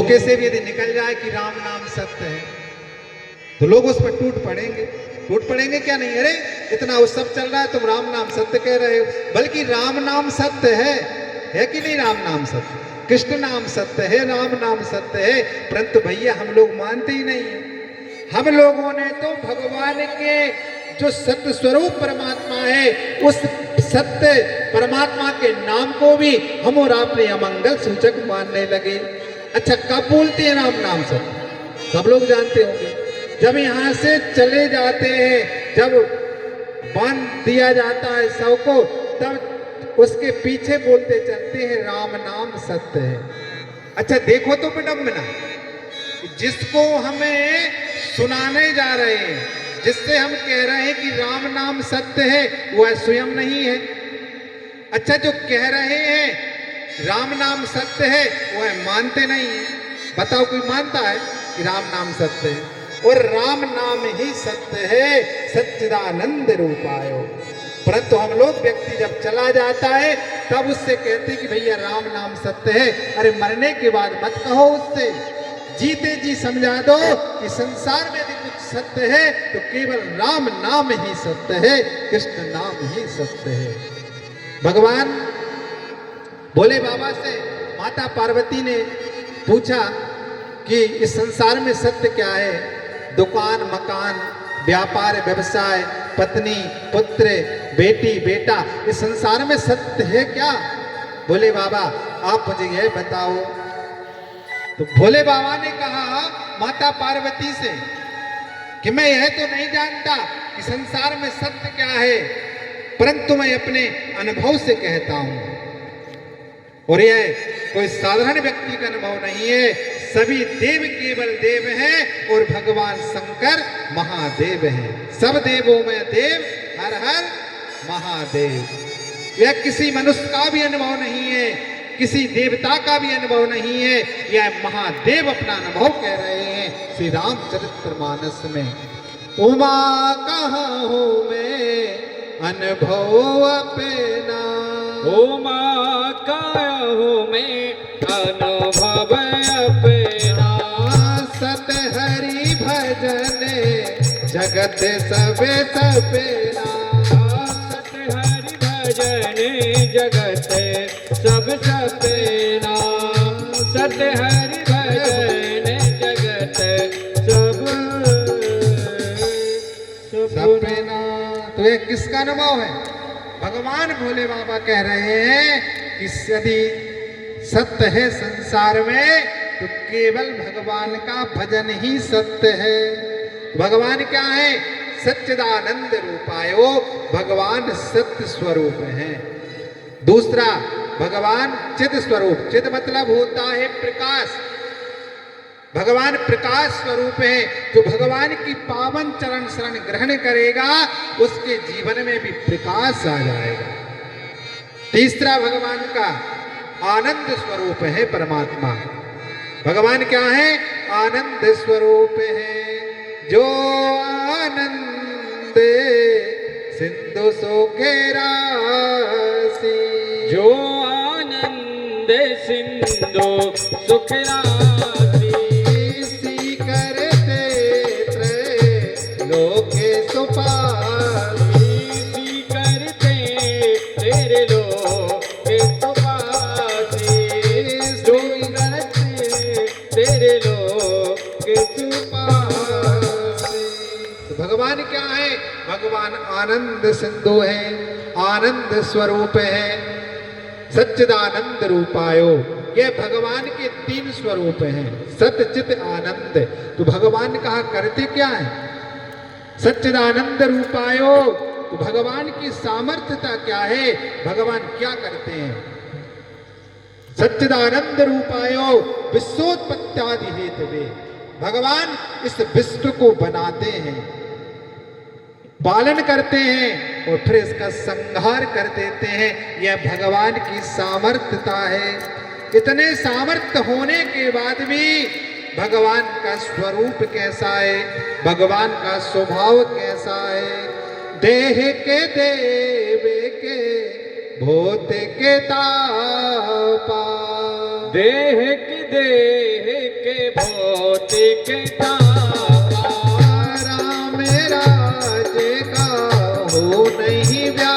धोखे से भी यदि निकल जाए कि राम नाम सत्य है तो लोग उस पर टूट पड़ेंगे क्या नहीं, अरे इतना उत्सव चल रहा है तुम राम नाम सत्य कह रहे हो, बल्कि राम नाम सत्य है कि नहीं, राम नाम सत्य, कृष्ण नाम सत्य है, राम नाम सत्य है, परंतु भैया हम लोग मानते ही नहीं है। हम लोगों ने तो भगवान के जो सत्य स्वरूप परमात्मा है उस सत्य परमात्मा के नाम को भी हम और आपने अमंगल सूचक मानने लगे। अच्छा, कब बोलते हैं राम नाम सत्य? सब लोग जानते होंगे, जब यहाँ से चले जाते हैं, जब बांध दिया जाता है शव को, तब उसके पीछे बोलते चलते हैं राम नाम सत्य है। अच्छा देखो तो विडंबना, जिसको हमें सुनाने जा रहे हैं, जिससे हम कह रहे हैं कि राम नाम सत्य है, वह स्वयं नहीं है। अच्छा, जो कह रहे हैं राम नाम सत्य है वह मानते नहीं है। बताओ कोई मानता है कि राम नाम सत्य है? और राम नाम ही सत्य है, सच्चिदानंद रूपायो। परंतु हम लोग व्यक्ति जब चला जाता है तब उससे कहते हैं कि भैया राम नाम सत्य है। अरे मरने के बाद मत कहो उससे, जीते जी समझा दो कि संसार में यदि कुछ सत्य है तो केवल राम नाम ही सत्य है, कृष्ण नाम ही सत्य है। भगवान भोले बाबा से माता पार्वती ने पूछा कि इस संसार में सत्य क्या है? दुकान, मकान, व्यापार, व्यवसाय, पत्नी, पुत्र, बेटी, बेटा, इस संसार में सत्य है क्या? भोले बाबा आप मुझे यह बताओ। तो भोले बाबा ने कहा माता पार्वती से कि मैं यह तो नहीं जानता कि संसार में सत्य क्या है, परंतु मैं अपने अनुभव से कहता हूं, और यह कोई साधारण व्यक्ति का अनुभव नहीं है। सभी देव केवल देव हैं और भगवान शंकर महादेव हैं। सब देवों में देव, हर हर महादेव। यह किसी मनुष्य का भी अनुभव नहीं है, किसी देवता का भी अनुभव नहीं है, यह महादेव अपना अनुभव कह रहे हैं श्री रामचरितमानस में। उमा कहाँ हूँ मैं अनुभव अपना, उमा कहाँ हूँ मैं अनुभव अपना, सत हरि भजन जगत सबे सपेना, सत हरि भजन जगत सब सपेना, सत हरि भजन जगत सब सपेना। तो ये किसका अनुभव है? भगवान भोले बाबा कह रहे हैं कि यदि सत्य है संसार में तो केवल भगवान का भजन ही सत्य है। भगवान क्या है? सच्चिदानंद रूपायो, भगवान सत्य स्वरूप है। दूसरा, भगवान चिद स्वरूप, चिद मतलब होता है प्रकाश। भगवान प्रकाश स्वरूप है। जो भगवान की पावन चरण शरण ग्रहण करेगा उसके जीवन में भी प्रकाश आ जाएगा। तीसरा, भगवान का आनंद स्वरूप है परमात्मा। भगवान क्या है? आनंद स्वरूप है। जो आनंद सिंधु सोखे राशि, जो आनंद सिंधु सुख राशि, करते लोके सुपासी, करते तेरे लोके सुपासी, जो करते तेरे लोके सुपासी। तो भगवान क्या है? भगवान आनंद सिंधु है, आनंद स्वरूप है, सच्चिदानंद रूपायो। ये भगवान के तीन स्वरूप हैं, सत्य चित आनंद। तो भगवान कहा करते क्या है? सच्चिदानंद रूपायो। तो भगवान की सामर्थ्यता क्या है? भगवान क्या करते हैं? सच्चिदानंद रूपायो विश्वोत्पत्त्यादि हेतवे। भगवान इस विश्व को बनाते हैं, पालन करते हैं और फिर इसका संहार कर देते हैं। यह भगवान की सामर्थ्यता है। इतने सामर्थ्य होने के बाद भी भगवान का स्वरूप कैसा है, भगवान का स्वभाव कैसा है? देह के देवे के भूत के तापा, देह के देह के भौतिक तापा। राम राज का हो नहीं व्यापा।